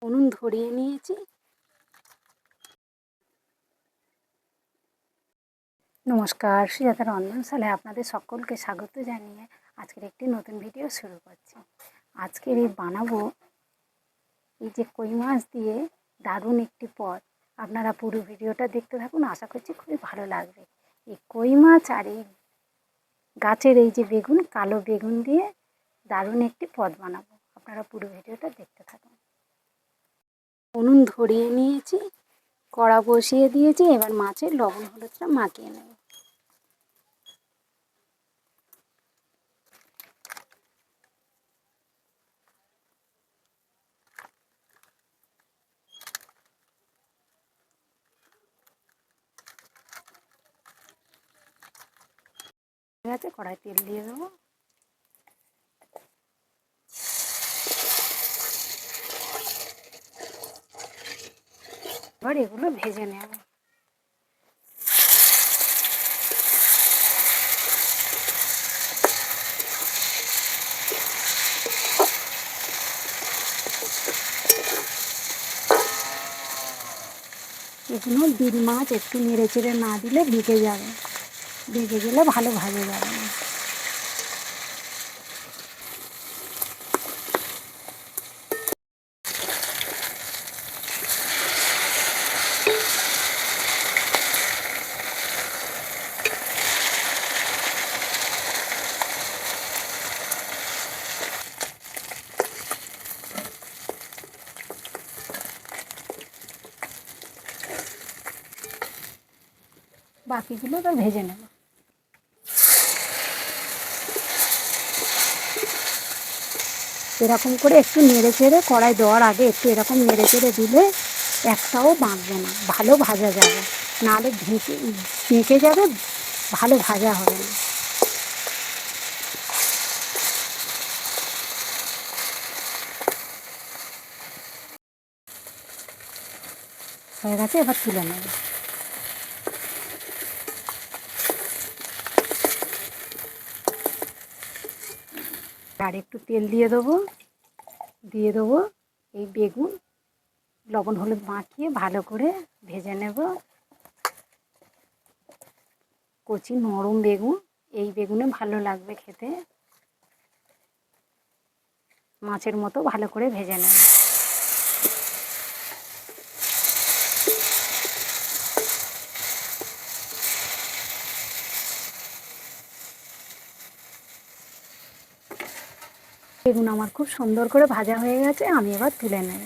উনুন ধরিয়ে নিয়েছি। নমস্কার, সুজাতা রন্ধনশালায় আপনাদের সকলকে স্বাগত জানিয়ে আজকের একটি নতুন ভিডিও শুরু করছি। আজকের এই বানাবো এই যে কই মাছ দিয়ে দারুণ একটি পদ। আপনারা পুরো ভিডিওটা দেখতে থাকুন, আশা করছি খুবই ভালো লাগবে। এই কই মাছ আর এই গাছের এই যে বেগুন, কালো বেগুন দিয়ে দারুণ একটি পদ বানাবো। আপনারা পুরো ভিডিওটা দেখতে থাকুন। উনুন ধরিয়ে নিয়েছি, কড়া বসিয়ে দিয়েছি, এবার মাছের লবণ হলুদটা মাখিয়ে নেব। ঠিক আছে, কড়াই তেল দিয়ে দেবো। এবার এগুলো ভেজে নেব। এগুলো বিল মাছ একটু নেড়ে চেড়ে না দিলে ভেঙে যাবে, ভেঙে গেলে ভালো ভাজা যাবে না। বাকিগুলো এবার ভেজে নেব। এরকম করে একটু নেড়ে চেড়ে, কড়াই দেওয়ার আগে একটু এরকম নেড়ে চেড়ে দিলে একটাও বাঁধবে না, ভালো ভাজা যাবে। নাহলে বেঁকে যাবে, ভালো ভাজা হবে না। হয়ে গেছে, এবার তুলে নেব। আর একটু তেল দিয়ে দেবো, এই বেগুন লবণ হলুদ মাখিয়ে ভালো করে ভেজে নেব। কচি নরম বেগুন, এই বেগুনে ভালো লাগবে খেতে। মাছের মতো ভালো করে ভেজে নেব। বেগুন আমার খুব সুন্দর করে ভাজা হয়ে গেছে, আমি এবার তুলে নেব।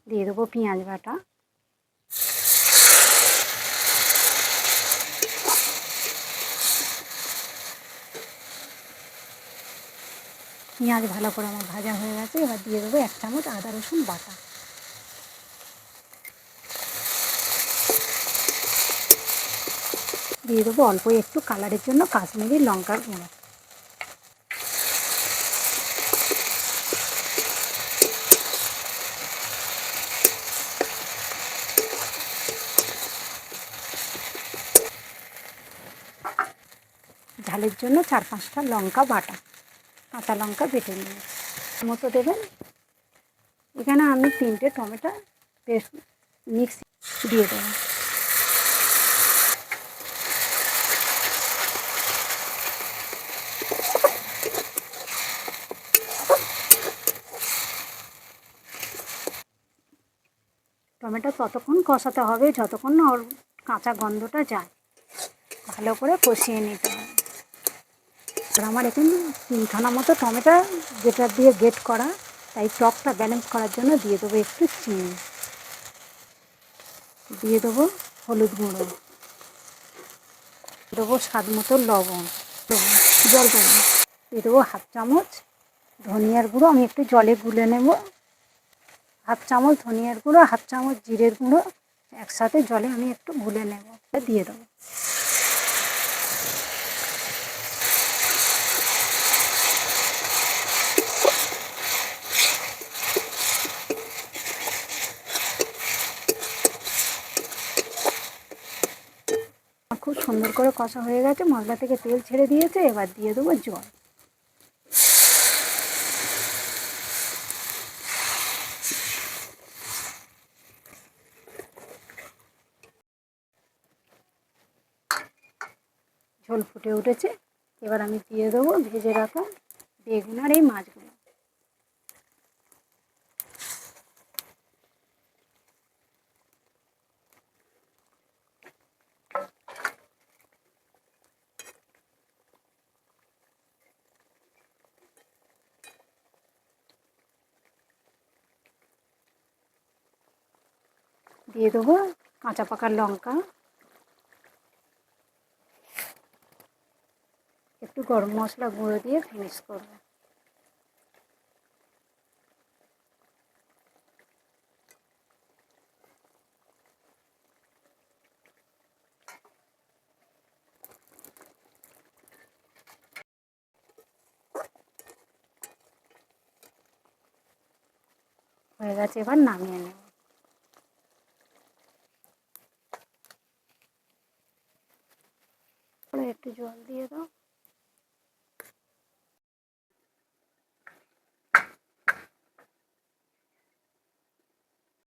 দিয়ে দেবো পেঁয়াজ বাটা, পেঁয়াজ ভালো করে আমার ভাজা হয়ে গেছে। এবার দিয়ে দেবো 1 চামচ আদা রসুন বাটা, দিয়ে দেবো অল্প একটু কালারের জন্য কাশ্মীরি লঙ্কার গুঁড়ো। ঝালের জন্য 4-5টা লঙ্কা বাটা, কাঁচা লঙ্কা বেটে নিয়ে মতো দেবেন। এখানে আমি 3টে টমেটো পেস্ট মিক্স দিয়ে দেবো। টমেটো ততক্ষণ কষাতে হবে যতক্ষণ না ওর কাঁচা গন্ধটা যায়, ভালো করে কষিয়ে নিতে হবে। আর আমার এখানে 3খানা মতো টমেটো যেটা দিয়ে গ্রেট করা, তাই টকটা ব্যালেন্স করার জন্য দিয়ে দেবো একটু চিনি, দিয়ে দেবো হলুদ গুঁড়ো, দেবো স্বাদ মতো লবণ, জল দেবো, দিয়ে দেবো 1/2 চামচ ধনিয়ার গুঁড়ো, আমি একটু জলে গুলে নেব। 1/2 চামচ ধনিয়ার গুঁড়ো, 1/2 চামচ জিরের গুঁড়ো একসাথে জলে আমি একটু গুলে নেব, দিয়ে দেবো। সুন্দর করে কষা হয়ে গেছে, মশলা থেকে তেল ছেড়ে দিয়েছে। এবার দিয়ে দেবো জল। ঝোল ফুটে উঠেছে, এবার আমি দিয়ে দেবো ভেজে রাখা বেগুন আর এই মাছগুলো। দিয়ে দেবো কাঁচা পাকা লঙ্কা, একটু গরম মশলা গুঁড়ো দিয়ে ফিনিশ করব। হয়ে গেছে, এবার নামিয়ে নেব। একটু জল দিয়ে দাও।